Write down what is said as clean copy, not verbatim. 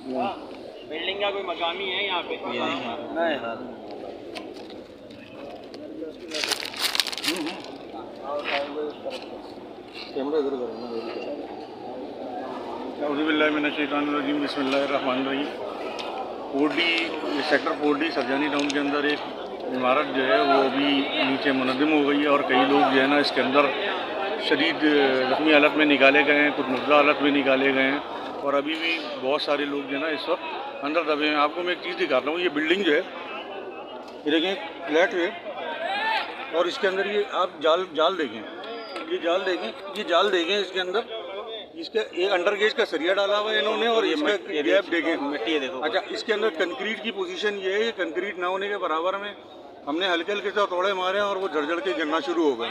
Building का कोई मकामी है यहाँ पे? नहीं। कैमरा इधर करो ना। औज़ुबिल्लाहिमिनश्शैतानिर्रजीम, बिस्मिल्लाहिर्रहमानिर्रहीम। 4D sector 4D Sarjani town के अंदर एक इमारत जो है वो अभी नीचे मुनद्दिम हो गई है और कई लोग जो है ना इसके अंदर शदीद ज़ख्मी हालत में निकाले गए हैं, कुछ मुर्दा हालत में निकाले गए हैं और अभी भी बहुत सारे लोग जो है ना इस वक्त अंदर दबे हैं। आपको मैं एक चीज़ दिखाता हूँ, ये बिल्डिंग जो है ये देखें फ्लैट है और इसके अंदर ये आप जाल देखें, ये जाल देखें इसके अंदर, इसके एक अंडरगेज का सरिया डाला हुआ है इन्होंने और इसका गैप देखें, मिट्टी है देखो। अच्छा, इसके अंदर कंक्रीट की पोजीशन ये है, कंक्रीट ना होने के बराबर में हमने हल्के हल्के से तोड़े मारे और वो जड़ के गिरना शुरू हो गए।